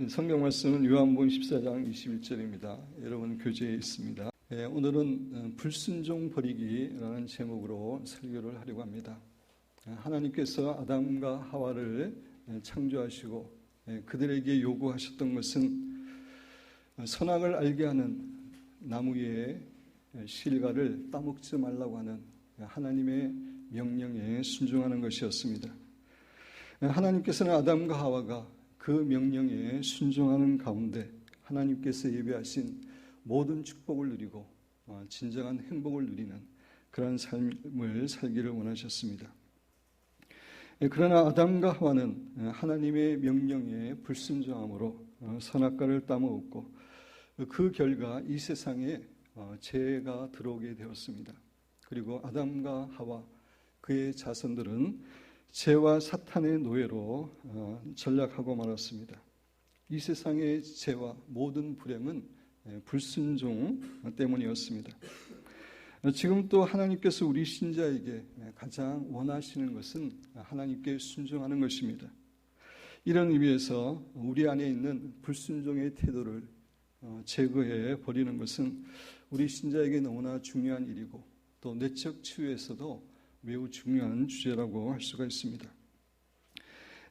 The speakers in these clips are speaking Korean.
성경 말씀은 요한복음 14장 21절입니다. 여러분 교재에 있습니다. 오늘은 불순종 버리기라는 제목으로 설교를 하려고 합니다. 하나님께서 아담과 하와를 창조하시고 그들에게 요구하셨던 것은 선악을 알게 하는 나무의 실과를 따먹지 말라고 하는 하나님의 명령에 순종하는 것이었습니다. 하나님께서는 아담과 하와가 그 명령에 순종하는 가운데 하나님께서 예배하신 모든 축복을 누리고 진정한 행복을 누리는 그런 삶을 살기를 원하셨습니다. 그러나 아담과 하와는 하나님의 명령에 불순종함으로 선악과를 따먹었고 그 결과 이 세상에 죄가 들어오게 되었습니다. 그리고 아담과 하와 그의 자손들은 죄와 사탄의 노예로 전락하고 말았습니다. 이 세상의 죄와 모든 불행은 불순종 때문이었습니다. 지금 또 하나님께서 우리 신자에게 가장 원하시는 것은 하나님께 순종하는 것입니다. 이런 의미에서 우리 안에 있는 불순종의 태도를 제거해 버리는 것은 우리 신자에게 너무나 중요한 일이고 또 내적 치유에서도 매우 중요한 주제라고 할 수가 있습니다.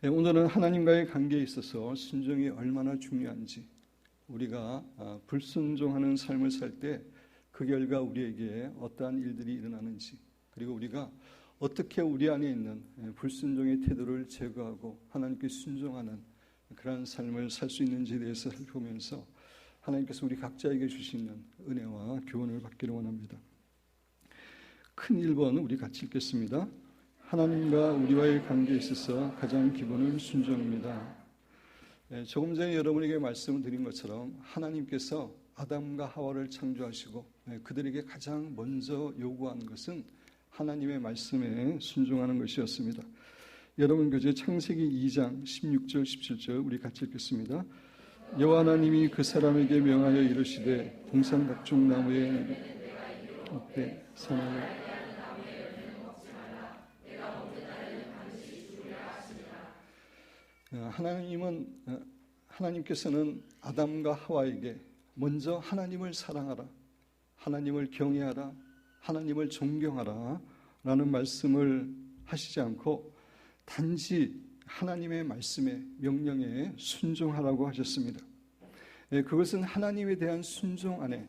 오늘은 하나님과의 관계에 있어서 순종이 얼마나 중요한지, 우리가 불순종하는 삶을 살 때 그 결과 우리에게 어떠한 일들이 일어나는지, 그리고 우리가 어떻게 우리 안에 있는 불순종의 태도를 제거하고 하나님께 순종하는 그런 삶을 살 수 있는지에 대해서 살펴보면서 하나님께서 우리 각자에게 주시는 은혜와 교훈을 받기를 원합니다. 큰 1번 우리 같이 읽겠습니다. 하나님과 우리와의 관계에 있어서 가장 기본은 순종입니다. 조금 전에 여러분에게 말씀을 드린 것처럼 하나님께서 아담과 하와를 창조하시고 그들에게 가장 먼저 요구한 것은 하나님의 말씀에 순종하는 것이었습니다. 여러분 교재 창세기 2장 16절 17절 우리 같이 읽겠습니다. 여호와 하나님이 그 사람에게 명하여 이르시되 동산 각종 나무에 잎에 선악을 하나님께서는 아담과 하와에게 먼저 하나님을 사랑하라, 하나님을 경외하라, 하나님을 존경하라 라는 말씀을 하시지 않고 단지 하나님의 말씀에 명령에 순종하라고 하셨습니다. 그것은 하나님에 대한 순종 안에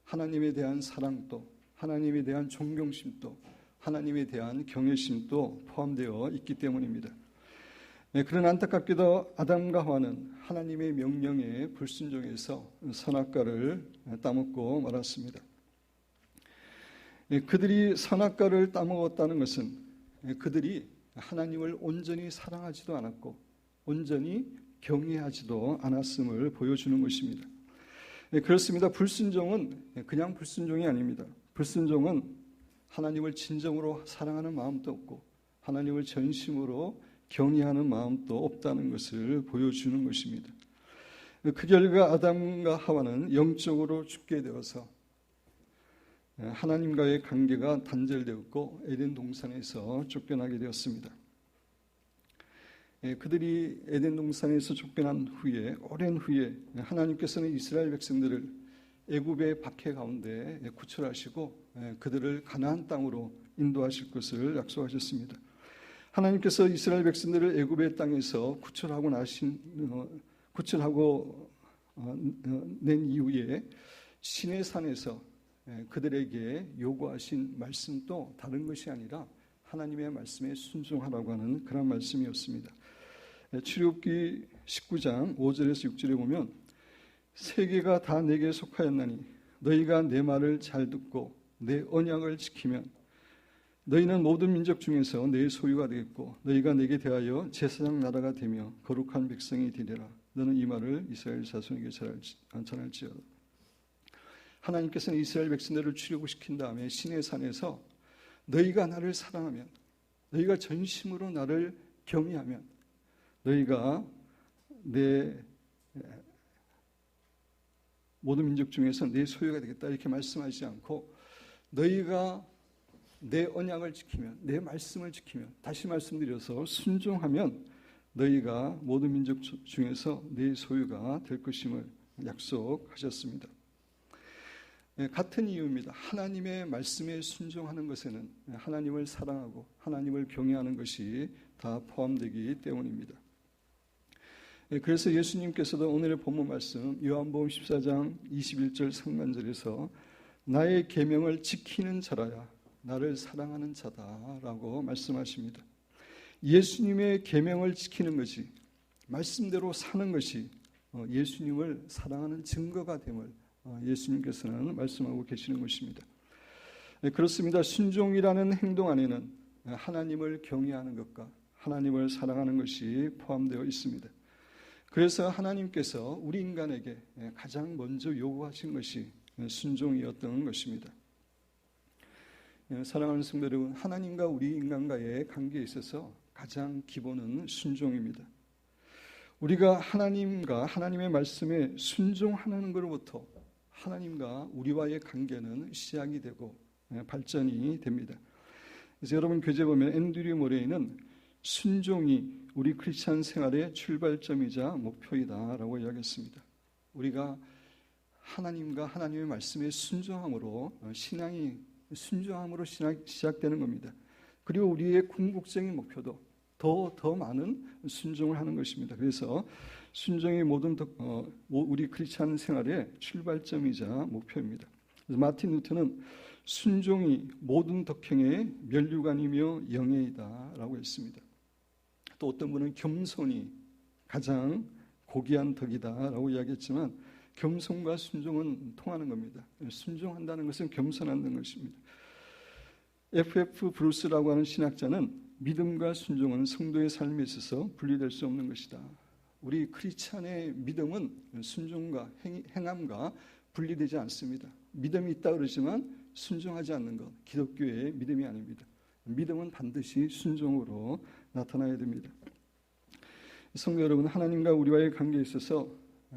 하나님에 대한 사랑도, 하나님에 대한 존경심도, 하나님에 대한 경외심도 포함되어 있기 때문입니다. 그러나 안타깝게도 아담과 하와는 하나님의 명령에 불순종해서 선악과를 따먹고 말았습니다. 그들이 선악과를 따먹었다는 것은 그들이 하나님을 온전히 사랑하지도 않았고 온전히 경외하지도 않았음을 보여주는 것입니다. 그렇습니다. 불순종은 그냥 불순종이 아닙니다. 불순종은 하나님을 진정으로 사랑하는 마음도 없고 하나님을 전심으로 경외하는 마음도 없다는 것을 보여주는 것입니다. 그 결과 아담과 하와는 영적으로 죽게 되어서 하나님과의 관계가 단절되었고 에덴 동산에서 쫓겨나게 되었습니다. 그들이 에덴 동산에서 쫓겨난 후에 오랜 후에 하나님께서는 이스라엘 백성들을 애굽의 박해 가운데 구출하시고 그들을 가나안 땅으로 인도하실 것을 약속하셨습니다. 하나님께서 이스라엘 백성들을 애굽의 땅에서 구출하고 낸 이후에 시내 산에서 그들에게 요구하신 말씀도 다른 것이 아니라 하나님의 말씀에 순종하라고 하는 그런 말씀이었습니다. 출애굽기 19장 5절에서 6절에 보면 세계가 다 내게 속하였나니 너희가 내 말을 잘 듣고 내 언약을 지키면 너희는 모든 민족 중에서 내 소유가 되겠고 너희가 내게 대하여 제사장 나라가 되며 거룩한 백성이 되리라. 너는 이 말을 이스라엘 자손에게 전할지어다. 하나님께서는 이스라엘 백성들을 출애굽시킨 다음에 시내산에서 너희가 나를 사랑하면, 너희가 전심으로 나를 경외하면 너희가 내 모든 민족 중에서 내 소유가 되겠다 이렇게 말씀하지 않고 너희가 내 언약을 지키면, 내 말씀을 지키면, 다시 말씀드려서 순종하면 너희가 모든 민족 중에서 내 소유가 될 것임을 약속하셨습니다. 같은 이유입니다. 하나님의 말씀에 순종하는 것에는 하나님을 사랑하고 하나님을 경외하는 것이 다 포함되기 때문입니다. 그래서 예수님께서도 오늘의 본문 말씀 요한복음 14장 21절 상반절에서 나의 계명을 지키는 자라야 나를 사랑하는 자다라고 말씀하십니다. 예수님의 계명을 지키는 것이, 말씀대로 사는 것이 예수님을 사랑하는 증거가 됨을 예수님께서는 말씀하고 계시는 것입니다. 그렇습니다. 순종이라는 행동 안에는 하나님을 경외하는 것과 하나님을 사랑하는 것이 포함되어 있습니다. 그래서 하나님께서 우리 인간에게 가장 먼저 요구하신 것이 순종이었던 것입니다. 사랑하는 성도 여러분, 하나님과 우리 인간과의 관계에 있어서 가장 기본은 순종입니다. 우리가 하나님과 하나님의 말씀에 순종하는 것으로부터 하나님과 우리와의 관계는 시작이 되고 발전이 됩니다. 그래서 여러분 교재 보면 앤드류 모레이는 순종이 우리 크리스찬 생활의 출발점이자 목표이다라고 이야기했습니다. 우리가 하나님과 하나님의 말씀에 순종함으로 신앙이 시작되는 겁니다. 그리고 우리의 궁극적인 목표도 더 많은 순종을 하는 것입니다. 그래서 순종이 우리 크리스찬 생활의 출발점이자 목표입니다. 그래서 마틴 루터는 순종이 모든 덕행의 면류관이며 영예이다라고 했습니다. 또 어떤 분은 겸손이 가장 고귀한 덕이다라고 이야기했지만 겸손과 순종은 통하는 겁니다. 순종한다는 것은 겸손한다는 것입니다. F.F. 브루스라고 하는 신학자는 믿음과 순종은 성도의 삶에 있어서 분리될 수 없는 것이다. 우리 크리스찬의 믿음은 순종과 행함과 분리되지 않습니다. 믿음이 있다 그러지만 순종하지 않는 것, 기독교의 믿음이 아닙니다. 믿음은 반드시 순종으로 나타나야 됩니다. 성도 여러분, 하나님과 우리와의 관계에 있어서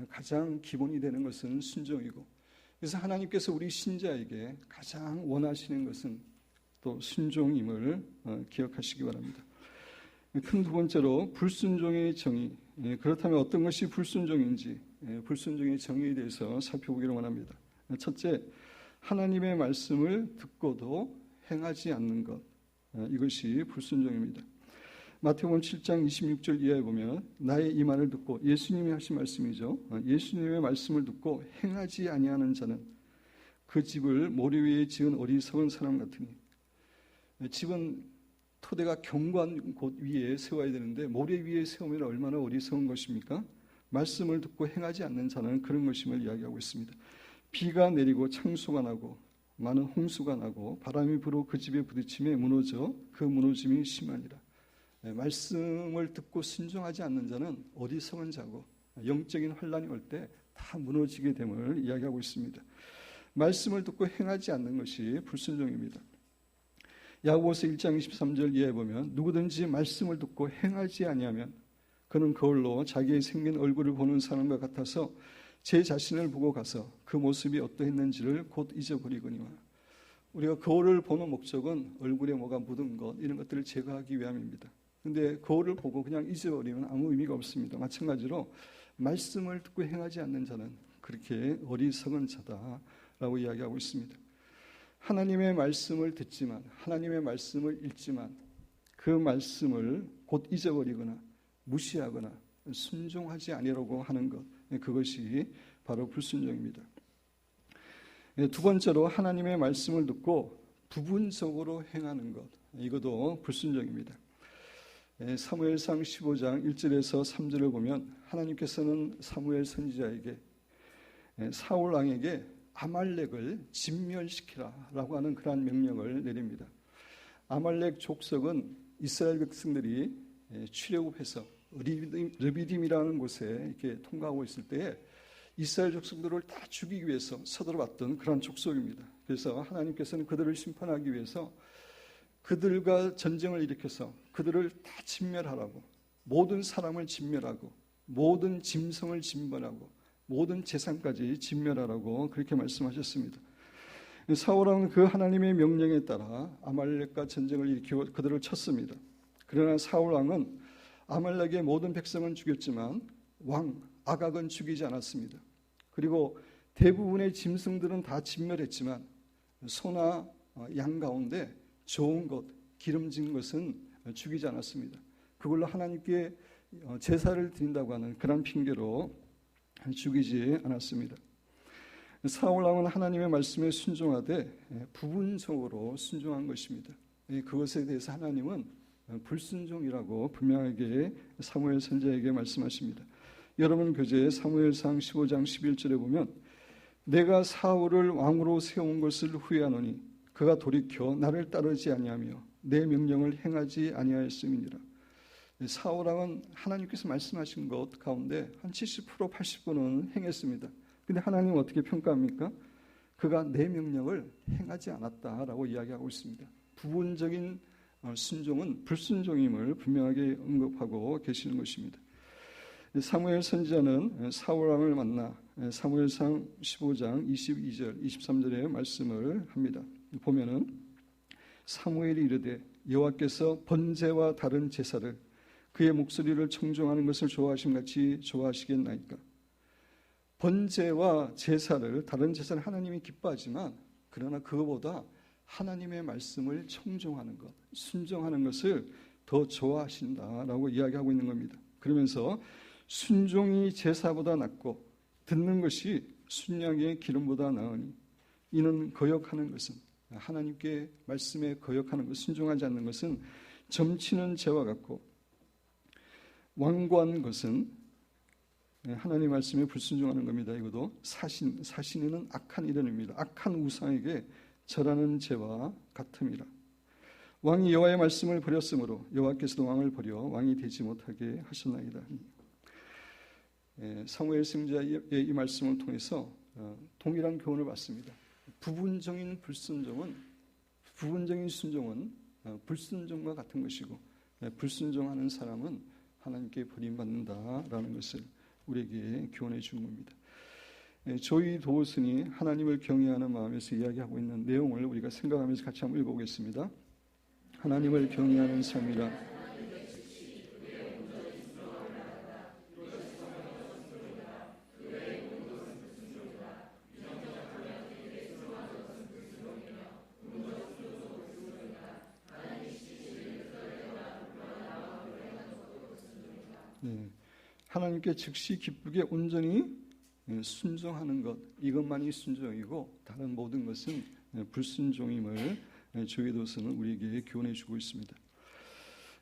가장 기본이 되는 것은 순종이고, 그래서 하나님께서 우리 신자에게 가장 원하시는 것은 또 순종임을 기억하시기 바랍니다. 큰 두 번째로 불순종의 정의, 그렇다면 어떤 것이 불순종인지 불순종의 정의에 대해서 살펴보기를 원합니다. 첫째, 하나님의 말씀을 듣고도 행하지 않는 것, 이것이 불순종입니다. 마태복음 7장 26절 이하에 보면 나의 이 말을 듣고, 예수님이 하신 말씀이죠. 예수님의 말씀을 듣고 행하지 아니하는 자는 그 집을 모래 위에 지은 어리석은 사람 같으니, 집은 토대가 견고한 곳 위에 세워야 되는데 모래 위에 세우면 얼마나 어리석은 것입니까? 말씀을 듣고 행하지 않는 자는 그런 것임을 이야기하고 있습니다. 비가 내리고 창수가 나고 많은 홍수가 나고 바람이 불어 그 집에 부딪힘에 무너져 그 무너짐이 심하니라. 말씀을 듣고 순종하지 않는 자는 어리석은 자고 영적인 환란이 올 때 다 무너지게 됨을 이야기하고 있습니다. 말씀을 듣고 행하지 않는 것이 불순종입니다. 야고보서 1장 23절 이하에 보면 누구든지 말씀을 듣고 행하지 아니하면 그는 거울로 자기의 생긴 얼굴을 보는 사람과 같아서 제 자신을 보고 가서 그 모습이 어떠했는지를 곧 잊어버리거니와. 우리가 거울을 보는 목적은 얼굴에 뭐가 묻은 것, 이런 것들을 제거하기 위함입니다. 그런데 거울을 보고 그냥 잊어버리면 아무 의미가 없습니다. 마찬가지로 말씀을 듣고 행하지 않는 자는 그렇게 어리석은 자다라고 이야기하고 있습니다. 하나님의 말씀을 듣지만, 하나님의 말씀을 읽지만 그 말씀을 곧 잊어버리거나 무시하거나 순종하지 아니라고 하는 것, 그것이 바로 불순종입니다. 두 번째로 하나님의 말씀을 듣고 부분적으로 행하는 것, 이것도 불순종입니다. 사무엘상 15장 1절에서 3절을 보면 하나님께서는 사무엘 선지자에게 사울 왕에게 아말렉을 진멸시키라라고 하는 그러한 명령을 내립니다. 아말렉 족속은 이스라엘 백성들이 출애굽해서 르비딤이라는 곳에 이렇게 통과하고 있을 때에 이스라엘 족속들을 다 죽이기 위해서 서둘러왔던 그런 족속입니다. 그래서 하나님께서는 그들을 심판하기 위해서 그들과 전쟁을 일으켜서 그들을 다 진멸하라고, 모든 사람을 진멸하고 모든 짐승을 진멸하고 모든 재산까지 진멸하라고 그렇게 말씀하셨습니다. 사울왕은 그 하나님의 명령에 따라 아말렉과 전쟁을 일으키고 그들을 쳤습니다. 그러나 사울왕은 아말렉의 모든 백성은 죽였지만 왕 아각은 죽이지 않았습니다. 그리고 대부분의 짐승들은 다 진멸했지만 소나 양 가운데 좋은 것, 기름진 것은 죽이지 않았습니다. 그걸로 하나님께 제사를 드린다고 하는 그런 핑계로 죽이지 않았습니다. 사울 왕은 하나님의 말씀에 순종하되 부분적으로 순종한 것입니다. 그것에 대해서 하나님은 불순종이라고 분명하게 사무엘 선지자에게 말씀하십니다. 여러분 교재 사무엘상 15장 11절에 보면 내가 사울을 왕으로 세운 것을 후회하노니 그가 돌이켜 나를 따르지 아니하며 내 명령을 행하지 아니하였음이니라. 사울 왕은 하나님께서 말씀하신 것 가운데 한 70% 80%는 행했습니다. 근데 하나님은 어떻게 평가합니까? 그가 내 명령을 행하지 않았다라고 이야기하고 있습니다. 부분적인 순종은 불순종임을 분명하게 언급하고 계시는 것입니다. 사무엘 선지자는 사울 왕을 만나 사무엘상 15장 22절 23절의 말씀을 합니다. 보면은 사무엘이 이르되 여호와께서 번제와 다른 제사를 그의 목소리를 청종하는 것을 좋아하심같이 좋아하시겠나이까. 번제와 제사를 다른 제사를 하나님이 기뻐하지만 그러나 그거보다 하나님의 말씀을 청종하는 것, 순종하는 것을 더 좋아하신다라고 이야기하고 있는 겁니다. 그러면서 순종이 제사보다 낫고 듣는 것이 순양의 기름보다 나으니 이는 거역하는 것은 하나님께 말씀에 거역하는 것, 순종하지 않는 것은 점치는 죄와 같고 완고한 것은 하나님 말씀에 불순종하는 겁니다. 이것도 사신에는 악한 이름입니다. 악한 우상에게 절하는 죄와 같음이라. 왕이 여호와의 말씀을 버렸으므로 여호와께서도 왕을 버려 왕이 되지 못하게 하셨나이다. 사무엘 선지자의 이 말씀을 통해서 동일한 교훈을 받습니다. 부분적인 순종은 불순종과 같은 것이고 불순종하는 사람은 하나님께 버림받는다라는 것을 우리에게 교훈해 주는 겁니다. 조이 도우슨이 하나님을 경외하는 마음에서 이야기하고 있는 내용을 우리가 생각하면서 같이 한번 읽어보겠습니다. 하나님을 경외하는 삶이라. 하나님께 즉시 기쁘게 온전히 순종하는 것, 이것만이 순종이고 다른 모든 것은 불순종임을 조이도서는 우리에게 교훈해 주고 있습니다.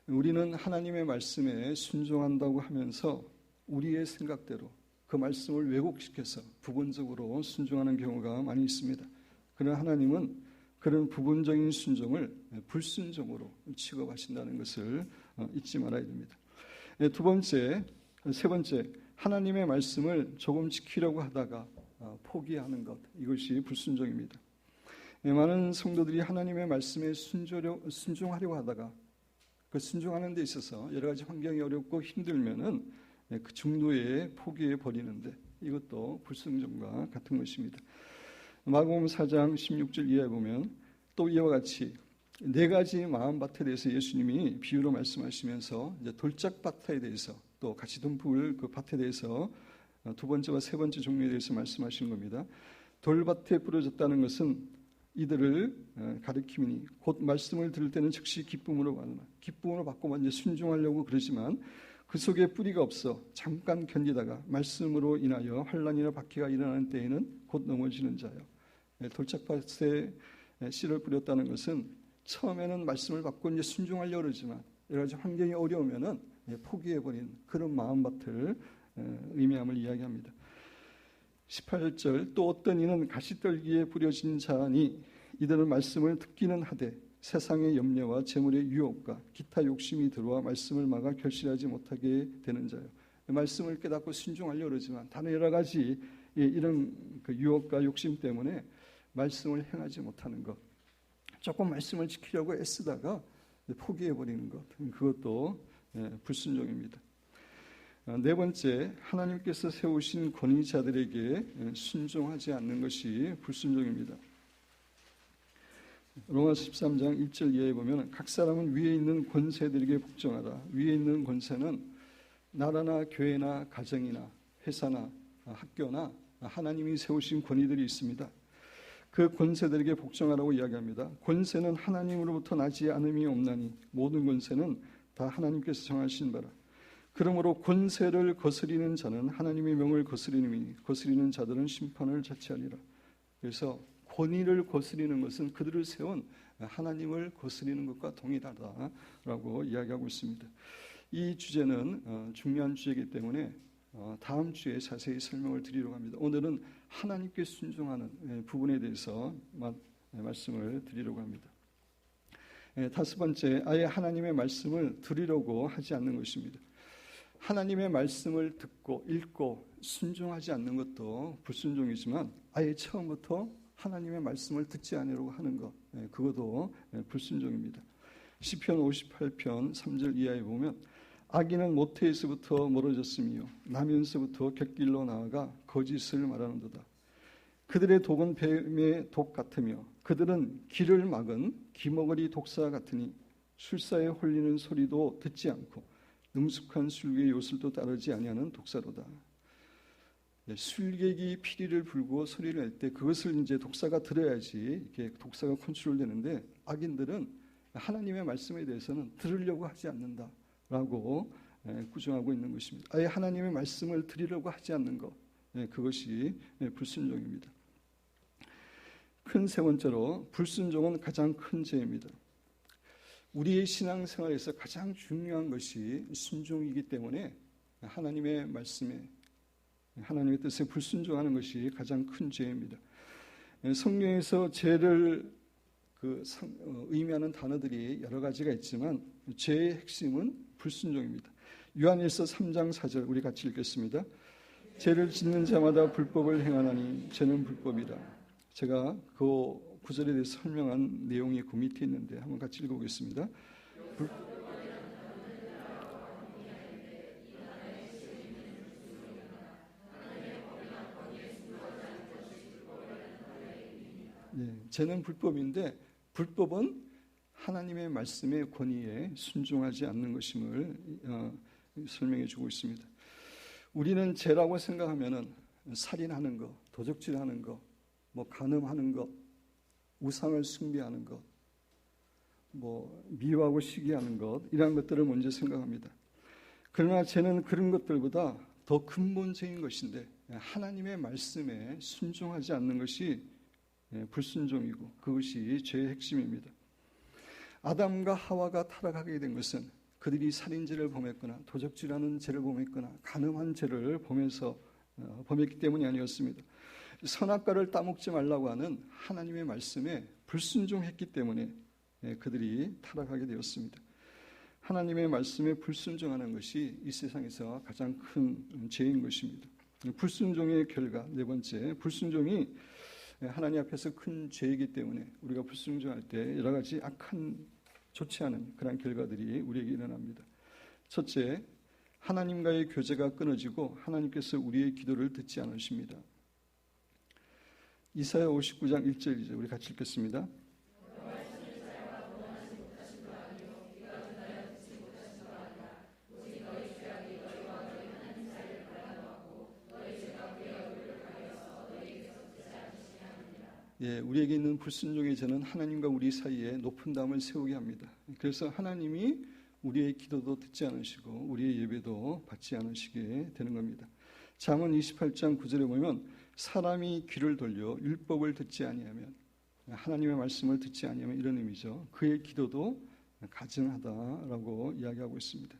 우리는 하나님의 말씀에 순종한다고 하면서 우리의 생각대로 그 말씀을 왜곡시켜서 부분적으로 순종하는 경우가 많이 있습니다. 그러나 하나님은 그런 부분적인 순종을 불순종으로 취급하신다는 것을 잊지 말아야 됩니다. 세 번째, 하나님의 말씀을 조금 지키려고 하다가 포기하는 것, 이것이 불순종입니다. 많은 성도들이 하나님의 말씀에 순종하려고 하다가 그 순종하는 데 있어서 여러 가지 환경이 어렵고 힘들면은 그 중도에 포기해 버리는데 이것도 불순종과 같은 것입니다. 마가복음 4장 16절 이하에 보면 또 이와 같이 네 가지 마음밭에 대해서 예수님이 비유로 말씀하시면서 이제 돌짝밭에 대해서 또 같이 듬풀 그 밭에 대해서 두 번째와 세 번째 종류에 대해서 말씀하시는 겁니다. 돌밭에 뿌려졌다는 것은 이들을 가리킴이니 곧 말씀을 들을 때는 즉시 기쁨으로 받으나 기쁨으로 받고 먼저 순종하려고 그러지만 그 속에 뿌리가 없어 잠깐 견디다가 말씀으로 인하여 환난이나 박해가 일어나는 때에는 곧 넘어지는 자요. 돌짝밭에 씨를 뿌렸다는 것은 처음에는 말씀을 받고 이제 순종하려고 그러지만 여러 가지 환경이 어려우면은 포기해버린 그런 마음밭을 의미함을 이야기합니다. 18절 또 어떤 이는 가시떨기에 뿌려진 자니 이들은 말씀을 듣기는 하되 세상의 염려와 재물의 유혹과 기타 욕심이 들어와 말씀을 막아 결실하지 못하게 되는 자요. 말씀을 깨닫고 순종하려고 그러지만 다른 여러 가지 이런 그 유혹과 욕심 때문에 말씀을 행하지 못하는 것, 조금 말씀을 지키려고 애쓰다가 포기해버리는 것, 그것도 불순종입니다. 네 번째, 하나님께서 세우신 권위자들에게 순종하지 않는 것이 불순종입니다. 로마서 13장 1절 이하에 보면 각 사람은 위에 있는 권세들에게 복종하라. 위에 있는 권세는 나라나 교회나 가정이나 회사나 학교나 하나님이 세우신 권위들이 있습니다. 그 권세들에게 복종하라고 이야기합니다. 권세는 하나님으로부터 나지 않음이 없나니 모든 권세는 다 하나님께서 정하신 바라. 그러므로 권세를 거스리는 자는 하나님의 명을 거스리니 거스리는 자들은 심판을 자취하리라. 그래서 권위를 거스리는 것은 그들을 세운 하나님을 거스리는 것과 동일하다라고 이야기하고 있습니다. 이 주제는 중요한 주제이기 때문에 다음 주에 자세히 설명을 드리려고 합니다. 오늘은 하나님께 순종하는 부분에 대해서 말씀을 드리려고 합니다. 다섯 번째, 아예 하나님의 말씀을 들으려고 하지 않는 것입니다. 하나님의 말씀을 듣고 읽고 순종하지 않는 것도 불순종이지만 아예 처음부터 하나님의 말씀을 듣지 않으려고 하는 것, 그것도 불순종입니다. 시편 58편 3절 이하에 보면 악인은 모태에서부터 멀어졌으며 나면서부터 곁길로 나아가 거짓을 말하는도다. 그들의 독은 뱀의 독 같으며 그들은 길을 막은 기머거리 독사 같으니 술사에 홀리는 소리도 듣지 않고 능숙한 술객의 요술도 따르지 아니하는 독사로다. 술객이 피리를 불고 소리를 낼 때 그것을 이제 독사가 들어야지 이렇게 독사가 컨트롤되는데 악인들은 하나님의 말씀에 대해서는 들으려고 하지 않는다라고 구정하고 있는 것입니다. 아예 하나님의 말씀을 들으려고 하지 않는 것, 그것이 불순종입니다. 큰 세 번째로 불순종은 가장 큰 죄입니다. 우리의 신앙생활에서 가장 중요한 것이 순종이기 때문에 하나님의 말씀에 하나님의 뜻에 불순종하는 것이 가장 큰 죄입니다. 성경에서 죄를 의미하는 단어들이 여러 가지가 있지만 죄의 핵심은 불순종입니다. 요한일서 3장 4절 우리 같이 읽겠습니다. 죄를 짓는 자마다 불법을 행하나니 죄는 불법이라. 제가 그 구절에 대해서 설명한 내용이 그 밑에 있는데 한번 같이 읽어보겠습니다. 죄는 불법인데 불법은 하나님의 말씀의 권위에 순종하지 않는 것임을 설명해 주고 있습니다. 우리는 죄라고 생각하면은 살인하는 것, 도적질하는 것, 간음하는 것, 우상을 숭배하는 것, 미워하고 시기하는 것, 이런 것들을 먼저 생각합니다. 그러나 죄는 그런 것들보다 더 근본적인 것인데 하나님의 말씀에 순종하지 않는 것이 불순종이고 그것이 죄의 핵심입니다. 아담과 하와가 타락하게 된 것은 그들이 살인죄를 범했거나 도적질하는 죄를 범했거나 간음한 죄를 범했기 때문이 아니었습니다. 선악과를 따먹지 말라고 하는 하나님의 말씀에 불순종했기 때문에 그들이 타락하게 되었습니다. 하나님의 말씀에 불순종하는 것이 이 세상에서 가장 큰 죄인 것입니다. 불순종의 결과 네 번째, 불순종이 하나님 앞에서 큰 죄이기 때문에 우리가 불순종할 때 여러 가지 악한 좋지 않은 그런 결과들이 우리에게 일어납니다. 첫째, 하나님과의 교제가 끊어지고 하나님께서 우리의 기도를 듣지 않으십니다. 이사야 59장 1절 2절 우리 같이 읽겠습니다. 우리에게 있는 불순종의 죄는 하나님과 우리 사이에 높은 담을 세우게 합니다. 그래서 하나님이 우리의 기도도 듣지 않으시고 우리의 예배도 받지 않으시게 되는 겁니다. 잠언 28장 9절에 보면 사람이 귀를 돌려 율법을 듣지 아니하면 하나님의 말씀을 듣지 아니하면 이런 의미죠. 그의 기도도 가증하다라고 이야기하고 있습니다.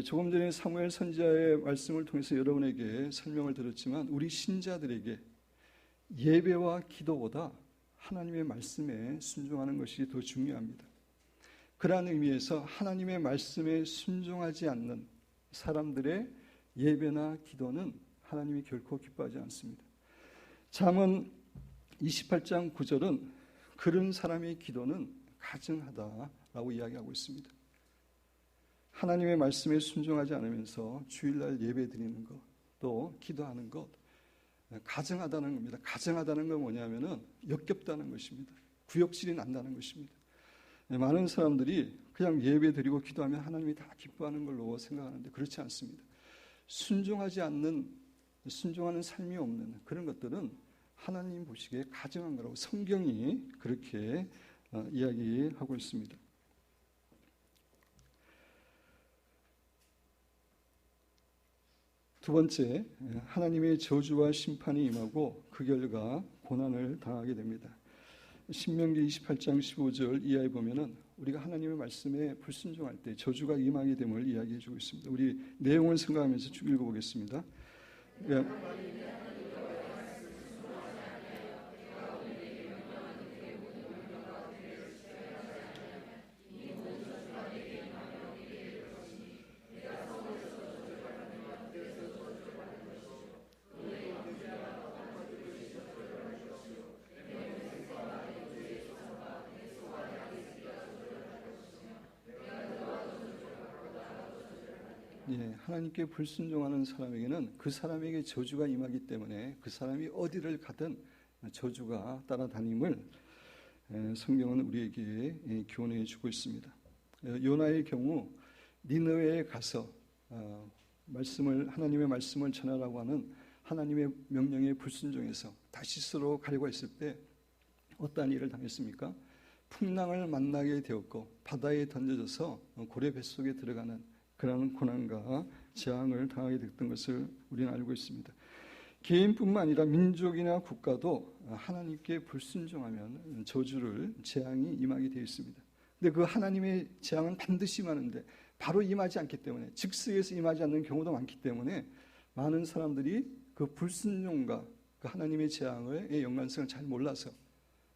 조금 전에 사무엘 선지자의 말씀을 통해서 여러분에게 설명을 드렸지만 우리 신자들에게 예배와 기도보다 하나님의 말씀에 순종하는 것이 더 중요합니다. 그러한 의미에서 하나님의 말씀에 순종하지 않는 사람들의 예배나 기도는 하나님이 결코 기뻐하지 않습니다. 잠언 28장 9절은 그런 사람의 기도는 가증하다라고 이야기하고 있습니다. 하나님의 말씀에 순종하지 않으면서 주일날 예배 드리는 것, 또 기도하는 것, 가증하다는 겁니다. 가증하다는 건 뭐냐면은 역겹다는 것입니다. 구역질이 난다는 것입니다. 많은 사람들이 그냥 예배 드리고 기도하면 하나님이 다 기뻐하는 걸로 생각하는데 그렇지 않습니다. 순종하는 삶이 없는 그런 것들은 하나님 보시기에 가증한 거라고 성경이 그렇게 이야기하고 있습니다. 두 번째, 하나님의 저주와 심판이 임하고 그 결과 고난을 당하게 됩니다. 신명기 28장 15절 이하에 보면은 우리가 하나님의 말씀에 불순종할 때 저주가 임하게 됨을 이야기해 주고 있습니다. 우리 내용을 생각하면서 쭉 읽어보겠습니다. 하나님께 불순종하는 사람에게는 그 사람에게 저주가 임하기 때문에 그 사람이 어디를 가든 저주가 따라다님을 성경은 우리에게 교훈해 주고 있습니다. 요나의 경우 니느웨에 가서 하나님의 말씀을 전하라고 하는 하나님의 명령에 불순종해서 다시스로 가려고 했을 때 어떠한 일을 당했습니까? 풍랑을 만나게 되었고 바다에 던져져서 고래 뱃속에 들어가는 그러한 고난과 재앙을 당하게 됐던 것을 우리는 알고 있습니다. 개인뿐만 아니라 민족이나 국가도 하나님께 불순종하면 저주를 재앙이 임하게 되어 있습니다. 근데 그 하나님의 재앙은 반드시 임하는데 바로 임하지 않기 때문에 즉석에서 임하지 않는 경우도 많기 때문에 많은 사람들이 그 불순종과 그 하나님의 재앙의 연관성을 잘 몰라서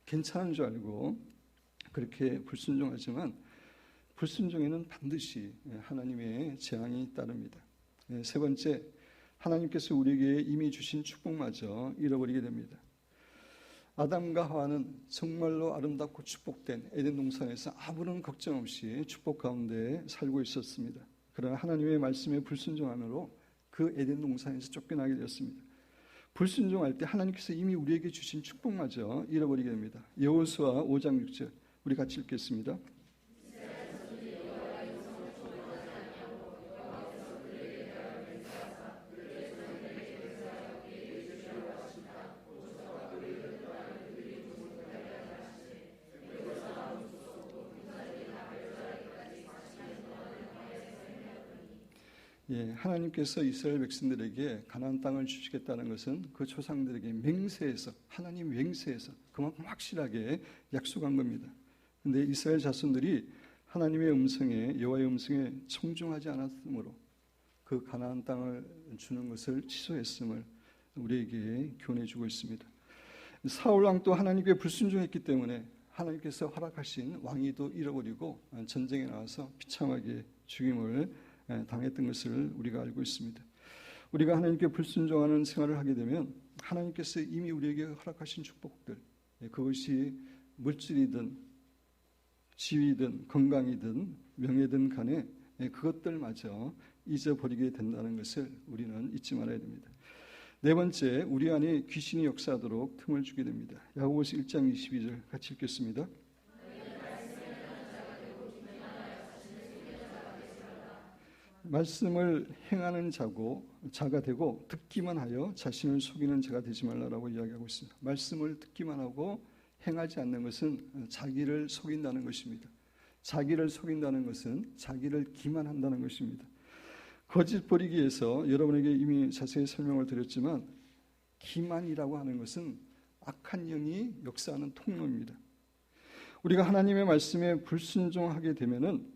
괜찮은 줄 알고 그렇게 불순종하지만 불순종에는 반드시 하나님의 재앙이 따릅니다. 세 번째, 하나님께서 우리에게 이미 주신 축복마저 잃어버리게 됩니다. 아담과 하와는 정말로 아름답고 축복된 에덴 동산에서 아무런 걱정 없이 축복 가운데 살고 있었습니다. 그러나 하나님의 말씀에 불순종함으로 그 에덴 동산에서 쫓겨나게 되었습니다. 불순종할 때 하나님께서 이미 우리에게 주신 축복마저 잃어버리게 됩니다. 여호수아 5장 6절 우리 같이 읽겠습니다. 하나님께서 이스라엘 백성들에게 가나안 땅을 주시겠다는 것은 그 조상들에게 맹세해서 하나님 맹세해서 그만큼 확실하게 약속한 겁니다. 그런데 이스라엘 자손들이 하나님의 음성에 여호와의 음성에 청중하지 않았으므로 그 가나안 땅을 주는 것을 취소했음을 우리에게 교훈해주고 있습니다. 사울 왕도 하나님께 불순종했기 때문에 하나님께서 허락하신 왕위도 잃어버리고 전쟁에 나와서 비참하게 죽임을 당했던 것을 우리가 알고 있습니다. 우리가 하나님께 불순종하는 생활을 하게 되면 하나님께서 이미 우리에게 허락하신 축복들, 그것이 물질이든 지위든 건강이든 명예든 간에 그것들마저 잊어버리게 된다는 것을 우리는 잊지 말아야 됩니다. 네 번째, 우리 안에 귀신이 역사하도록 틈을 주게 됩니다. 야고보서 1장 22절 같이 읽겠습니다. 말씀을 행하는 자가 되고 듣기만 하여 자신을 속이는 자가 되지 말라라고 이야기하고 있습니다. 말씀을 듣기만 하고 행하지 않는 것은 자기를 속인다는 것입니다. 자기를 속인다는 것은 자기를 기만한다는 것입니다. 거짓 버리기 위해서 여러분에게 이미 자세히 설명을 드렸지만 기만이라고 하는 것은 악한 영이 역사하는 통로입니다. 우리가 하나님의 말씀에 불순종하게 되면은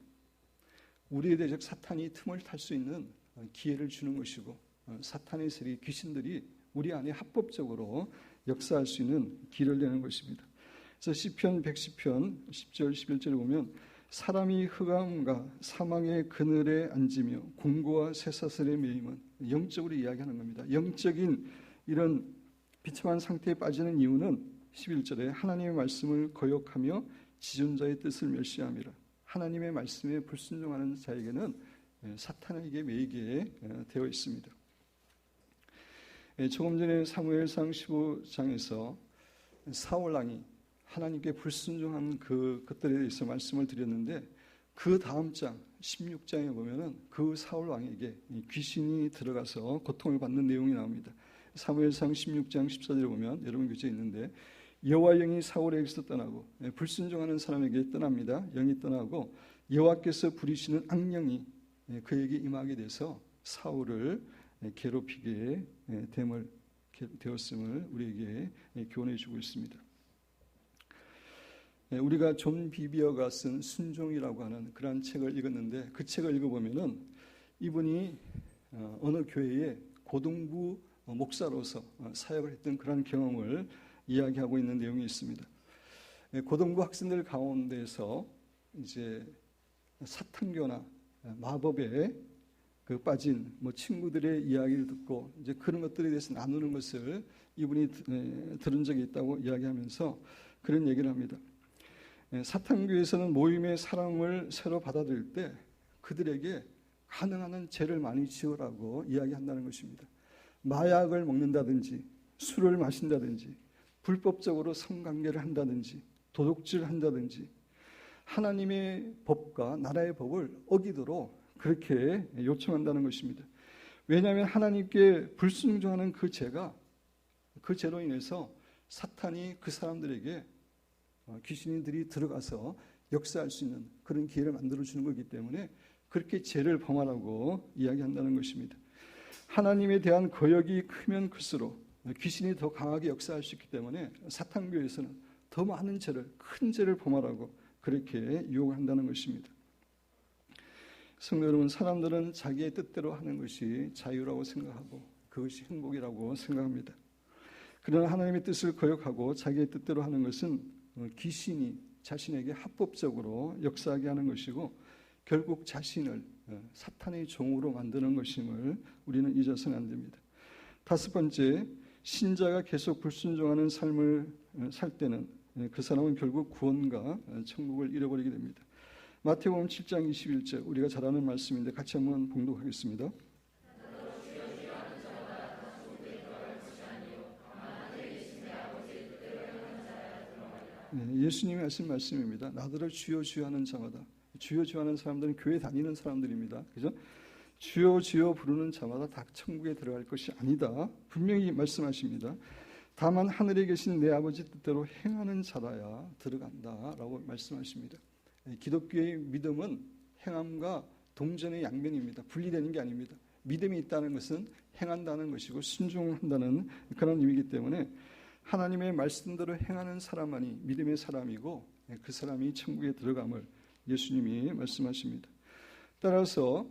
우리에 대해 사탄이 틈을 탈 수 있는 기회를 주는 것이고 사탄의 세력 귀신들이 우리 안에 합법적으로 역사할 수 있는 길을 내는 것입니다. 그래서 시편 110편 10절 11절에 보면 사람이 흑암과 사망의 그늘에 앉으며 공고와 쇠사슬에 매임은 영적으로 이야기하는 겁니다. 영적인 이런 비참한 상태에 빠지는 이유는 11절에 하나님의 말씀을 거역하며 지존자의 뜻을 멸시함이라. 하나님의 말씀에 불순종하는 자에게는 사탄에게 매이게 되어 있습니다. 조금 전에 사무엘상 15장에서 사울 왕이 하나님께 불순종한 그것들에 대해서 말씀을 드렸는데 그 다음 장 16장에 보면은 그 사울 왕에게 귀신이 들어가서 고통을 받는 내용이 나옵니다. 사무엘상 16장 14절에 보면 여러분 교재에 있는데 여호와 영이 사울에게서 떠나고 불순종하는 사람에게 떠납니다. 영이 떠나고 여호와께서 부리시는 악령이 그에게 임하게 돼서 사울을 괴롭히게 되었음을 우리에게 교훈해 주고 있습니다. 우리가 존 비비어가 쓴 순종이라고 하는 그런 책을 읽었는데 그 책을 읽어보면은 이분이 어느 교회에 고등부 목사로서 사역을 했던 그런 경험을 이야기하고 있는 내용이 있습니다. 고등부 학생들 가운데서 이제 사탄교나 마법에 빠진 친구들의 이야기를 듣고 이제 그런 것들에 대해서 나누는 것을 이분이 들은 적이 있다고 이야기하면서 그런 얘기를 합니다. 사탄교에서는 모임의 사람을 새로 받아들일 때 그들에게 가능한 한 죄를 많이 지으라고 이야기한다는 것입니다. 마약을 먹는다든지 술을 마신다든지 불법적으로 성관계를 한다든지 도둑질을 한다든지 하나님의 법과 나라의 법을 어기도록 그렇게 요청한다는 것입니다. 왜냐하면 하나님께 불순종하는 그 죄가 그 죄로 인해서 사탄이 그 사람들에게 귀신들이 들어가서 역사할 수 있는 그런 기회를 만들어주는 거기 때문에 그렇게 죄를 범하라고 이야기한다는 것입니다. 하나님에 대한 거역이 크면 클수록 귀신이 더 강하게 역사할 수 있기 때문에 사탄교에서는 더 많은 죄를, 큰 죄를 범하라고 그렇게 유혹한다는 것입니다. 성도 여러분, 사람들은 자기의 뜻대로 하는 것이 자유라고 생각하고 그것이 행복이라고 생각합니다. 그러나 하나님의 뜻을 거역하고 자기의 뜻대로 하는 것은 귀신이 자신에게 합법적으로 역사하게 하는 것이고 결국 자신을 사탄의 종으로 만드는 것임을 우리는 잊어서는 안 됩니다. 다섯 번째, 신자가 계속 불순종하는 삶을 살 때는 그 사람은 결국 구원과 천국을 잃어버리게 됩니다. 마태복음 7장 21절 우리가 잘 아는 말씀인데 같이 한번 봉독하겠습니다. 예수님이 하신 말씀입니다. 나더러 주여 주여 하는 자마다, 주여 주여 하는 사람들은 교회 다니는 사람들입니다. 그죠? 주여 주여 부르는 자마다 다 천국에 들어갈 것이 아니다. 분명히 말씀하십니다. 다만 하늘에 계신 내 아버지 뜻대로 행하는 자라야 들어간다라고 말씀하십니다. 기독교의 믿음은 행함과 동전의 양면입니다. 분리되는 게 아닙니다. 믿음이 있다는 것은 행한다는 것이고 순종한다는 그런 의미이기 때문에 하나님의 말씀대로 행하는 사람만이 믿음의 사람이고 그 사람이 천국에 들어감을 예수님이 말씀하십니다. 따라서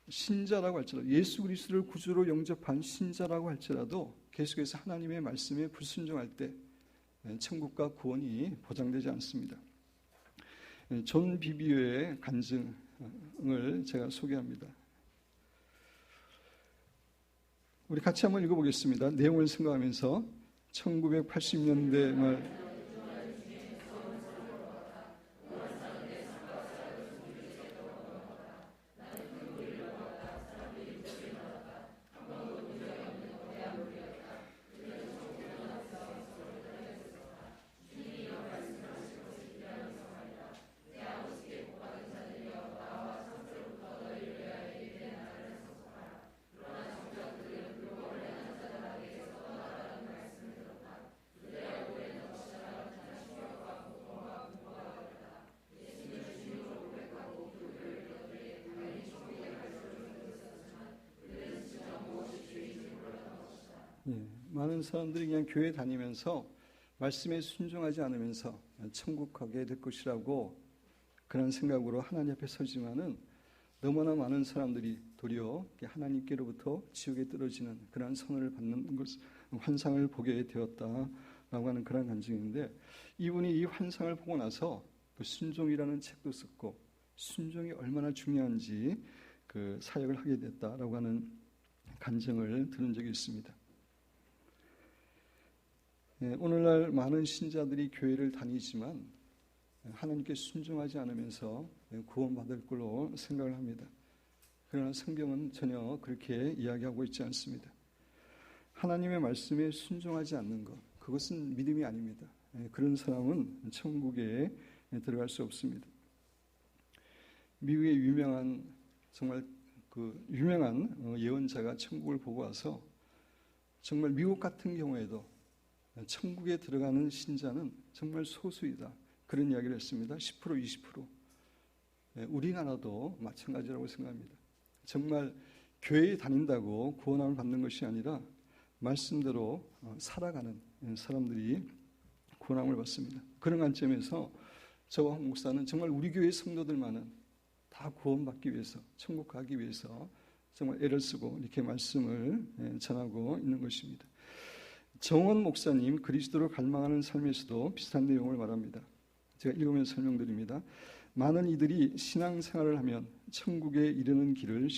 신자라고 할지라도 예수 그리스도를 구주로 영접한 신자라고 할지라도 계속해서 하나님의 말씀에 불순종할 때 천국과 구원이 보장되지 않습니다. 존 비비어의 간증을 제가 소개합니다. 우리 같이 한번 읽어보겠습니다. 내용을 생각하면서 1980년대 말 많은 사람들이 그냥 교회 다니면서 말씀에 순종하지 않으면서 천국 가게 될 것이라고 그런 생각으로 하나님 앞에 서지만은 너무나 많은 사람들이 도리어 하나님께로부터 지옥에 떨어지는 그런 선언을 받는 것, 환상을 보게 되었다라고 하는 그런 간증인데 이분이 이 환상을 보고 나서 그 순종이라는 책도 썼고 순종이 얼마나 중요한지 그 사역을 하게 됐다라고 하는 간증을 들은 적이 있습니다. 오늘날 많은 신자들이 교회를 다니지만 하나님께 순종하지 않으면서 구원받을 걸로 생각을 합니다. 그러나 성경은 전혀 그렇게 이야기하고 있지 않습니다. 하나님의 말씀에 순종하지 않는 것, 그것은 믿음이 아닙니다. 그런 사람은 천국에 들어갈 수 없습니다. 미국의 유명한 정말 그 유명한 예언자가 천국을 보고 와서 정말 미국 같은 경우에도 천국에 들어가는 신자는 정말 소수이다. 그런 이야기를 했습니다. 10% 20%. 우리나라도 마찬가지라고 생각합니다. 정말 교회에 다닌다고 구원함을 받는 것이 아니라 말씀대로 살아가는 사람들이 구원함을 받습니다. 그런 관점에서 저와 황 목사는 정말 우리 교회 성도들만은 다 구원받기 위해서, 천국 가기 위해서 정말 애를 쓰고 이렇게 말씀을 전하고 있는 것입니다. 정원 목사님 그리스도를 갈망하는 삶에서도 비슷한 내용을 말합니다. 제가 읽으면서 설명드립니다. 많은 이들이 신앙생활을 하면 천국에 이르는 길을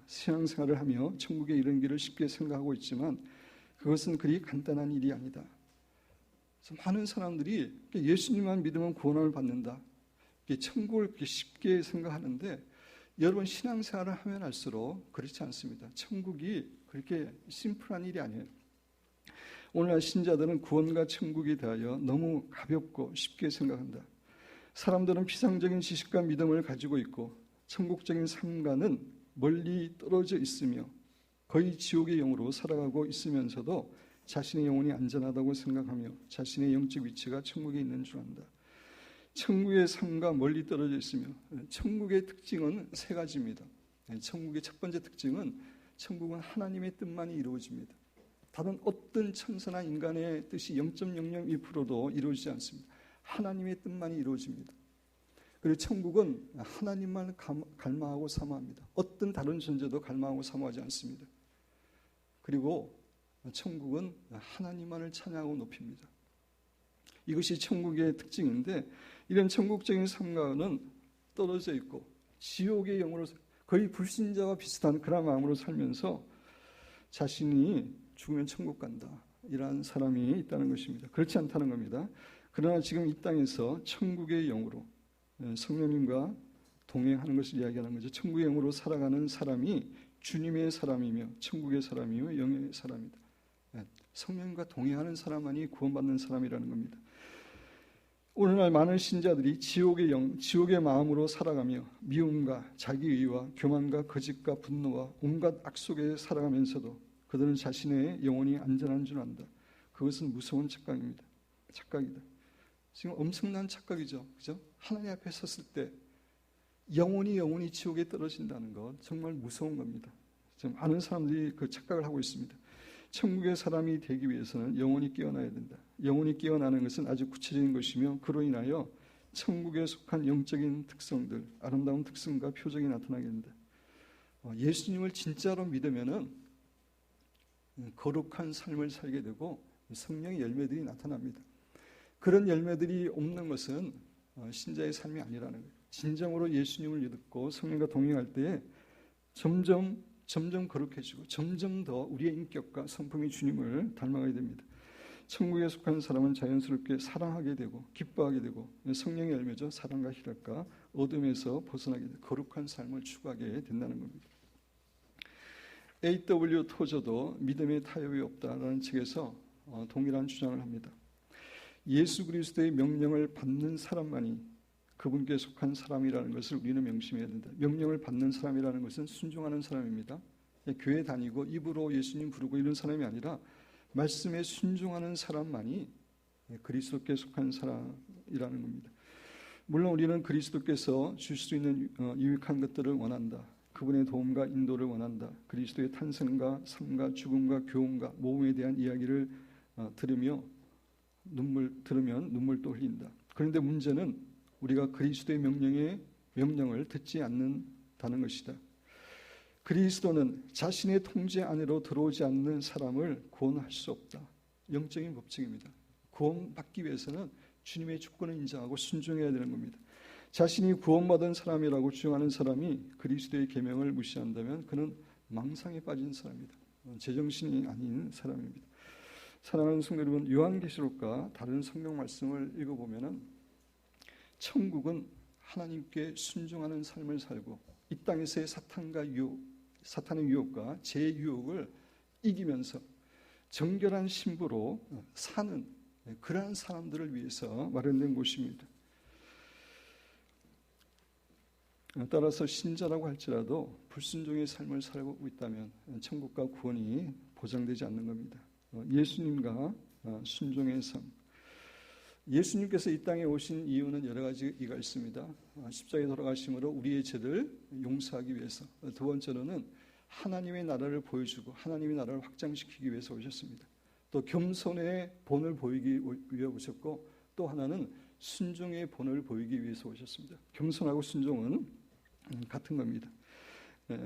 신앙생활을 하며 천국에 이르는 길을 쉽게 생각하고 있지만 그것은 그리 간단한 일이 아니다. 많은 사람들이 예수님만 믿으면 구원을 받는다. 천국을 그렇게 쉽게 생각하는데 여러분 신앙생활을 하면 할수록 그렇지 않습니다. 천국이 그렇게 심플한 일이 아니에요. 오늘날 신자들은 구원과 천국에 대하여 너무 가볍고 쉽게 생각한다. 사람들은 피상적인 지식과 믿음을 가지고 있고 천국적인 삶과는 멀리 떨어져 있으며 거의 지옥의 영으로 살아가고 있으면서도 자신의 영혼이 안전하다고 생각하며 자신의 영적 위치가 천국에 있는 줄 안다. 천국의 삶과 멀리 떨어져 있으며 천국의 특징은 세 가지입니다. 천국의 첫 번째 특징은 천국은 하나님의 뜻만이 이루어집니다. 다른 어떤 천사나 인간의 뜻이 0.002%도 이루어지지 않습니다. 하나님의 뜻만이 이루어집니다. 그리고 천국은 하나님만 갈망하고 사모합니다. 어떤 다른 존재도 갈망하고 사모하지 않습니다. 그리고 천국은 하나님만을 찬양하고 높입니다. 이것이 천국의 특징인데 이런 천국적인 삶과는 떨어져 있고 지옥의 영으로 거의 불신자와 비슷한 그런 마음으로 살면서 자신이 죽으면 천국 간다 이러한 사람이 있다는 것입니다. 그렇지 않다는 겁니다. 그러나 지금 이 땅에서 천국의 영으로 성령님과 동행하는 것을 이야기하는 거죠. 천국의 영으로 살아가는 사람이 주님의 사람이며 천국의 사람이며 영의 사람이다. 성령님과 동행하는 사람만이 구원받는 사람이라는 겁니다. 오늘날 많은 신자들이 지옥의 영, 지옥의 마음으로 살아가며 미움과 자기의와 교만과 거짓과 분노와 온갖 악 속에 살아가면서도 그들은 자신의 영혼이 안전한 줄 안다. 그것은 무서운 착각입니다. 착각이다. 지금 엄청난 착각이죠. 그죠? 하나님 앞에 섰을 때 영혼이 지옥에 떨어진다는 것 정말 무서운 겁니다. 지금 많은 사람들이 그 착각을 하고 있습니다. 천국의 사람이 되기 위해서는 영혼이 깨어나야 된다. 영혼이 깨어나는 것은 아주 구체적인 것이며 그로 인하여 천국에 속한 영적인 특성들, 아름다운 특성과 표정이 나타나게 된다. 예수님을 진짜로 믿으면은 거룩한 삶을 살게 되고 성령의 열매들이 나타납니다. 그런 열매들이 없는 것은 신자의 삶이 아니라는 거예요. 진정으로 예수님을 믿고 성령과 동행할 때에 점점 거룩해지고 점점 더 우리의 인격과 성품이 주님을 닮아가게 됩니다. 천국에 속한 사람은 자연스럽게 사랑하게 되고 기뻐하게 되고 성령의 열매죠. 사랑과 희락과 어둠에서 벗어나게 되고 거룩한 삶을 추구하게 된다는 겁니다. A.W. 토저도 믿음의 타협이 없다라는 책에서 동일한 주장을 합니다. 예수 그리스도의 명령을 받는 사람만이 그분께 속한 사람이라는 것을 우리는 명심해야 된다. 명령을 받는 사람이라는 것은 순종하는 사람입니다. 교회 다니고 입으로 예수님 부르고 이런 사람이 아니라 말씀에 순종하는 사람만이 그리스도께 속한 사람이라는 겁니다. 물론 우리는 그리스도께서 줄 수 있는 유익한 것들을 원한다. 그분의 도움과 인도를 원한다. 그리스도의 탄생과 삶과 죽음과 교훈과 모험에 대한 이야기를 들으면 눈물도 흘린다. 그런데 문제는 우리가 그리스도의 명령을 듣지 않는다는 것이다. 그리스도는 자신의 통제 안으로 들어오지 않는 사람을 구원할 수 없다. 영적인 법칙입니다. 구원받기 위해서는 주님의 주권을 인정하고 순종해야 되는 겁니다. 자신이 구원받은 사람이라고 주장하는 사람이 그리스도의 계명을 무시한다면 그는 망상에 빠진 사람이다. 제정신이 아닌 사람입니다. 사랑하는 성도 여러분, 요한계시록과 다른 성경 말씀을 읽어보면 천국은 하나님께 순종하는 삶을 살고 이 땅에서의 사탄의 유혹과 제 유혹을 이기면서 정결한 신부로 사는 그러한 사람들을 위해서 마련된 곳입니다. 따라서 신자라고 할지라도 불순종의 삶을 살고 있다면 천국과 구원이 보장되지 않는 겁니다. 예수님과 순종의 삶. 예수님께서 이 땅에 오신 이유는 여러 가지가 있습니다. 십자가에 돌아가심으로 우리의 죄를 용서하기 위해서, 두 번째로는 하나님의 나라를 보여주고 하나님의 나라를 확장시키기 위해서 오셨습니다. 또 겸손의 본을 보이기 위해 오셨고, 또 하나는 순종의 본을 보이기 위해서 오셨습니다. 겸손하고 순종은 같은 겁니다.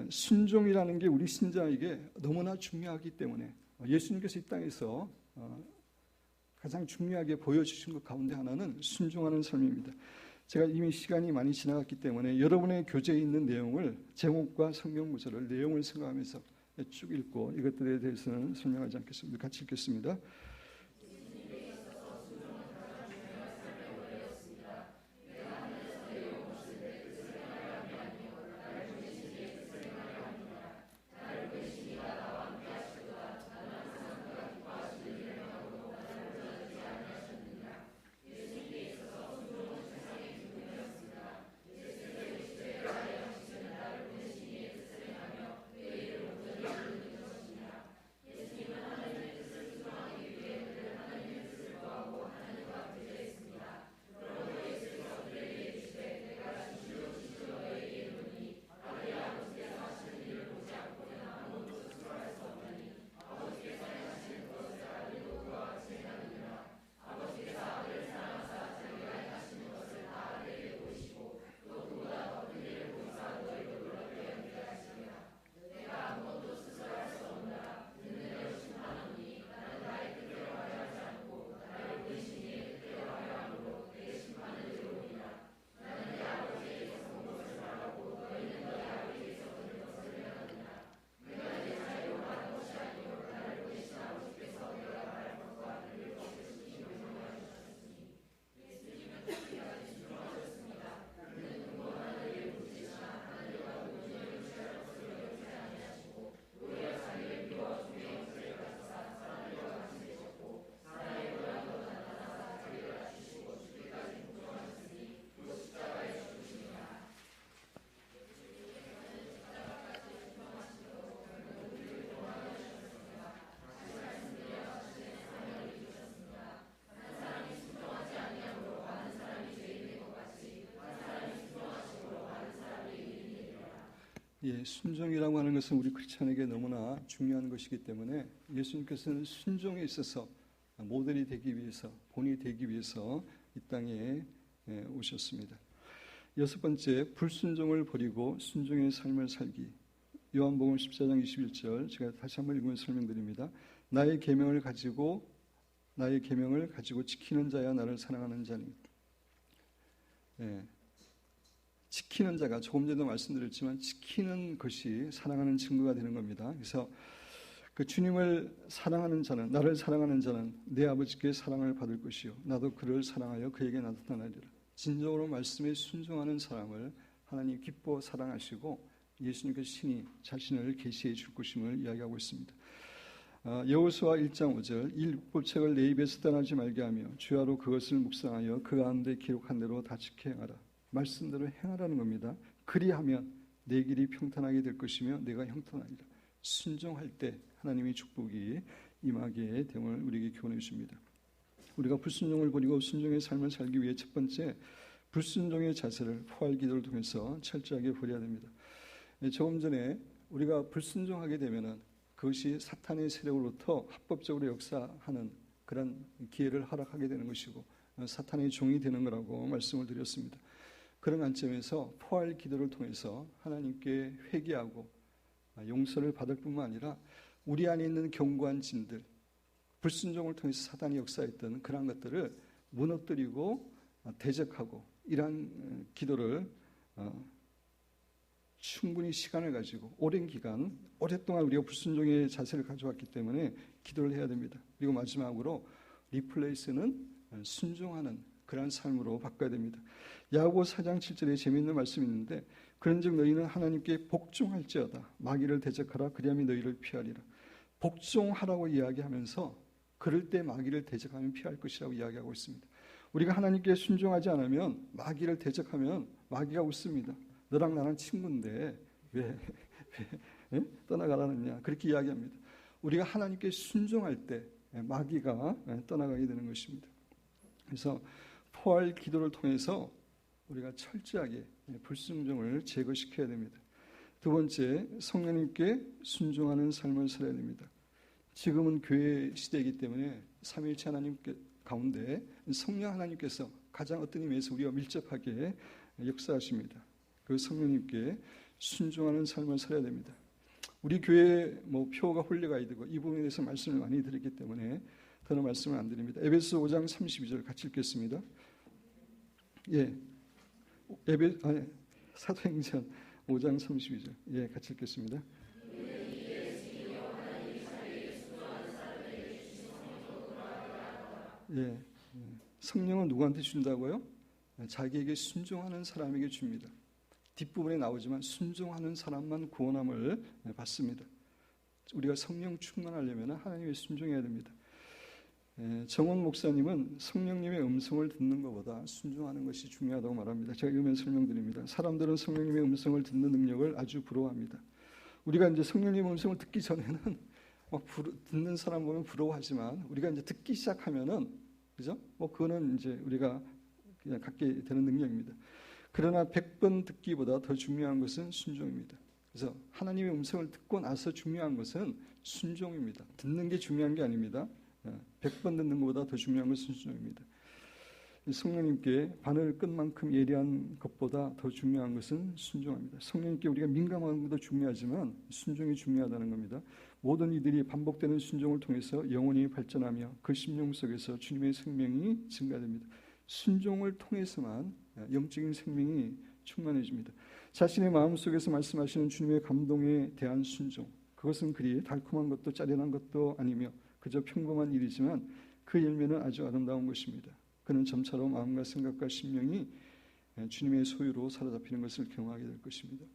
순종이라는 게 우리 신자에게 너무나 중요하기 때문에 예수님께서 이 땅에서 가장 중요하게 보여주신 것 가운데 하나는 순종하는 삶입니다. 제가 이미 시간이 많이 지나갔기 때문에 여러분의 교재에 있는 내용을, 제목과 성경 구절을 내용을 생각하면서 쭉 읽고 이것들에 대해서는 설명하지 않겠습니다. 같이 읽겠습니다. 순종이라고 하는 것은 우리 크리스천에게 너무나 중요한 것이기 때문에 예수님께서는 순종에 있어서 모델이 되기 위해서, 본이 되기 위해서 이 땅에 오셨습니다. 여섯 번째, 불순종을 버리고 순종의 삶을 살기. 요한복음 14장 21절, 제가 다시 한번 읽으면서 설명드립니다. 나의 계명을 가지고 지키는 자야 나를 사랑하는 자니. 지키는 자가, 조금 전에도 말씀드렸지만 지키는 것이 사랑하는 증거가 되는 겁니다. 그래서 그 주님을 사랑하는 자는, 나를 사랑하는 자는 내 아버지께 사랑을 받을 것이요 나도 그를 사랑하여 그에게 나타나리라. 진정으로 말씀에 순종하는 사람을 하나님 기뻐 사랑하시고 예수님께서 신이 자신을 계시해 줄 것임을 이야기하고 있습니다. 여호수아 1장 5절, 이 율법책을 내 입에서 떠나지 말게 하며 주야로 그것을 묵상하여 그 가운데 기록한 대로 다 지켜 행하라. 말씀대로 행하라는 겁니다. 그리하면 내 길이 평탄하게 될 것이며 내가 형통하리라. 순종할 때 하나님의 축복이 임하게 됨을 우리에게 교훈해 주십니다. 우리가 불순종을 버리고 순종의 삶을 살기 위해 첫 번째, 불순종의 자세를 포할 기도를 통해서 철저하게 버려야 됩니다. 조금 전에 우리가 불순종하게 되면은 그것이 사탄의 세력으로부터 합법적으로 역사하는 그런 기회를 허락하게 되는 것이고 사탄의 종이 되는 거라고 말씀을 드렸습니다. 그런 관점에서 포할 기도를 통해서 하나님께 회개하고 용서를 받을 뿐만 아니라 우리 안에 있는 견고한 진들, 불순종을 통해서 사단이 역사했던 그런 것들을 무너뜨리고 대적하고, 이러한 기도를 충분히 시간을 가지고 오랜 기간, 오랫동안 우리가 불순종의 자세를 가져왔기 때문에 기도를 해야 됩니다. 그리고 마지막으로 리플레이스는 순종하는 그러한 삶으로 바꿔야 됩니다. 야고보 4장 7절에 재미있는 말씀이 있는데, 그런즉 너희는 하나님께 복종할지어다 마귀를 대적하라 그리하면 너희를 피하리라. 복종하라고 이야기하면서 그럴 때 마귀를 대적하면 피할 것이라고 이야기하고 있습니다. 우리가 하나님께 순종하지 않으면 마귀를 대적하면 마귀가 웃습니다. 너랑 나랑 친구인데 왜 떠나가라느냐 그렇게 이야기합니다. 우리가 하나님께 순종할 때 마귀가 떠나가게 되는 것입니다. 그래서 포할 기도를 통해서 우리가 철저하게 불순종을 제거시켜야 됩니다. 두 번째, 성령님께 순종하는 삶을 살아야 됩니다. 지금은 교회 시대이기 때문에 삼위일체 하나님 가운데 성령 하나님께서 가장 어떤 의미에서 우리와 밀접하게 역사하십니다. 그 성령님께 순종하는 삶을 살아야 됩니다. 우리 교회 표가 홀리가이드고 이 부분에 대해서 말씀을 많이 드렸기 때문에 더는 말씀을 안 드립니다. 에베소 5장 32절 같이 읽겠습니다. 사도행전 5장 32절 같이 읽겠습니다. 성령은 누구한테 준다고요? 자기에게 순종하는 사람에게 줍니다. 뒷부분에 나오지만 순종하는 사람만 구원함을 받습니다. 우리가 성령 충만하려면 하나님의 순종해야 됩니다. 정원 목사님은 성령님의 음성을 듣는 것보다 순종하는 것이 중요하다고 말합니다. 제가 읽으면서 설명드립니다. 사람들은 성령님의 음성을 듣는 능력을 아주 부러워합니다. 우리가 이제 성령님의 음성을 듣기 전에는 듣는 사람 보면 부러워하지만 우리가 이제 듣기 시작하면은 그죠? 그거는 이제 우리가 그냥 갖게 되는 능력입니다. 그러나 100번 듣기보다 더 중요한 것은 순종입니다. 그래서 하나님의 음성을 듣고 나서 중요한 것은 순종입니다. 듣는 게 중요한 게 아닙니다. 100번 듣는 것보다 더 중요한 것은 순종입니다. 성령님께 바늘 끝만큼 예리한 것보다 더 중요한 것은 순종합니다. 성령님께 우리가 민감한 것도 중요하지만 순종이 중요하다는 겁니다. 모든 이들이 반복되는 순종을 통해서 영혼이 발전하며 그 심령 속에서 주님의 생명이 증가됩니다. 순종을 통해서만 영적인 생명이 충만해집니다. 자신의 마음속에서 말씀하시는 주님의 감동에 대한 순종, 그것은 그리 달콤한 것도 짜릿한 것도 아니며 그저 평범한 일이지만 그 열매는 아주 아름다운 것입니다. 그는 점차로 마음과 생각과 심령이 주님의 소유로 사로잡히는 것을 경험하게 될 것입니다.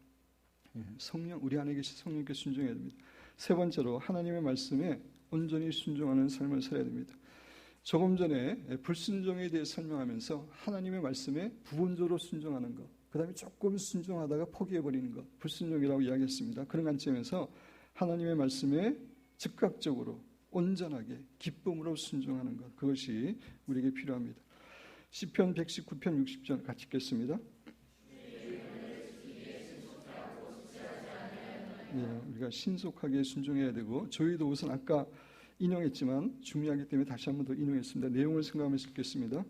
성령, 우리 안에 계신 성령께 순종해야 됩니다. 세 번째로 하나님의 말씀에 온전히 순종하는 삶을 살아야 됩니다. 조금 전에 불순종에 대해 설명하면서 하나님의 말씀에 부분적으로 순종하는 것, 그 다음에 조금 순종하다가 포기해버리는 것, 불순종이라고 이야기했습니다. 그런 관점에서 하나님의 말씀에 즉각적으로 온전하게 기쁨으로 순종하는 것, 그것이 우리에게 필요합니다. 시편 119편 60절 같이 읽겠습니다. 우리가 신속하게 순종해야 되고, 저희도 우선 아까 인용했지만 중요하기 때문에 다시 한번 더 인용했습니다. 내용을 생각하면서 읽겠습니다.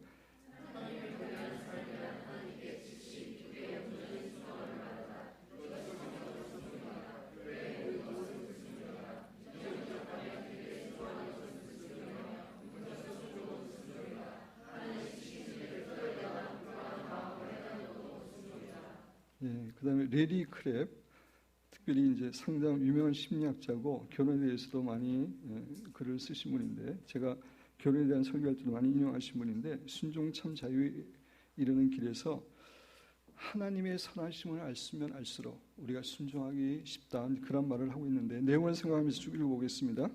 그 다음에 레리 크랩, 특별히 이제 상당히 유명한 심리학자고 결혼에 대해서도 많이 글을 쓰신 분인데, 제가 결혼에 대한 설교할 때도 많이 인용하신 분인데, 순종 참 자유에 이르는 길에서 하나님의 선하심을 알수면 알수록 우리가 순종하기 쉽다, 그런 말을 하고 있는데, 내용을 생각하면서 쭉 읽어보겠습니다.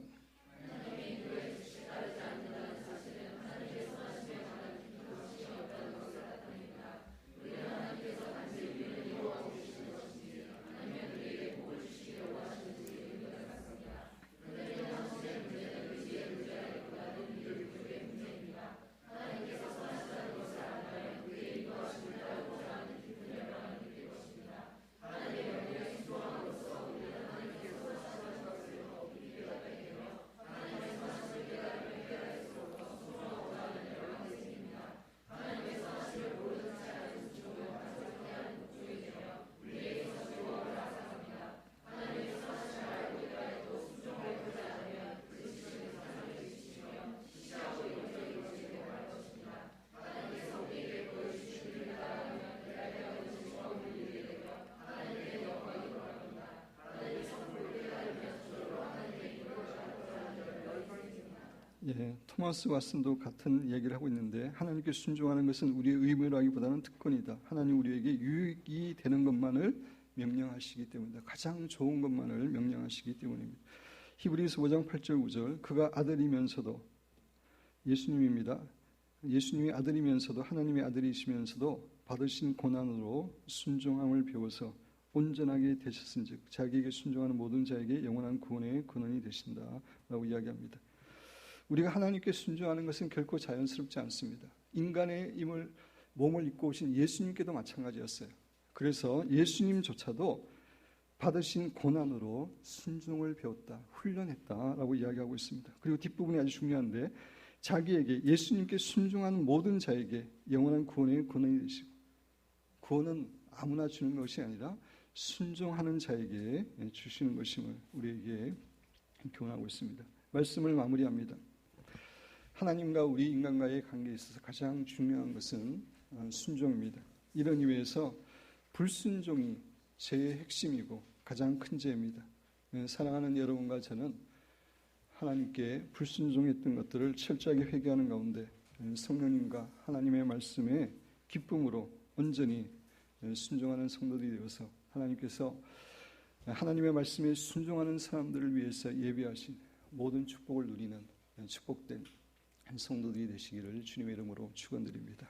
토마스 왓슨도 같은 얘기를 하고 있는데, 하나님께 순종하는 것은 우리의 의무라기보다는 특권이다. 하나님 우리에게 유익이 되는 것만을 명령하시기 때문이다. 가장 좋은 것만을 명령하시기 때문입니다. 히브리서 5장 8절 9절 그가 아들이면서도 예수님입니다. 예수님이 아들이면서도 하나님의 아들이시면서도 받으신 고난으로 순종함을 배워서 온전하게 되셨은즉 자기에게 순종하는 모든 자에게 영원한 구원의 근원이 되신다라고 이야기합니다. 우리가 하나님께 순종하는 것은 결코 자연스럽지 않습니다. 인간의 몸을 입고 오신 예수님께도 마찬가지였어요. 그래서 예수님조차도 받으신 고난으로 순종을 배웠다, 훈련했다라고 이야기하고 있습니다. 그리고 뒷부분이 아주 중요한데 자기에게 예수님께 순종하는 모든 자에게 영원한 구원의 근원이 되시고 구원은 아무나 주는 것이 아니라 순종하는 자에게 주시는 것임을 우리에게 교훈하고 있습니다. 말씀을 마무리합니다. 하나님과 우리 인간과의 관계에 있어서 가장 중요한 것은 순종입니다. 이런 의미에서 불순종이 죄의 핵심이고 가장 큰 죄입니다. 사랑하는 여러분과 저는 하나님께 불순종했던 것들을 철저하게 회개하는 가운데 성령님과 하나님의 말씀에 기쁨으로 온전히 순종하는 성도들이 되어서 하나님께서 하나님의 말씀에 순종하는 사람들을 위해서 예비하신 모든 축복을 누리는 축복된 성도들이 되시기를 주님의 이름으로 축원드립니다.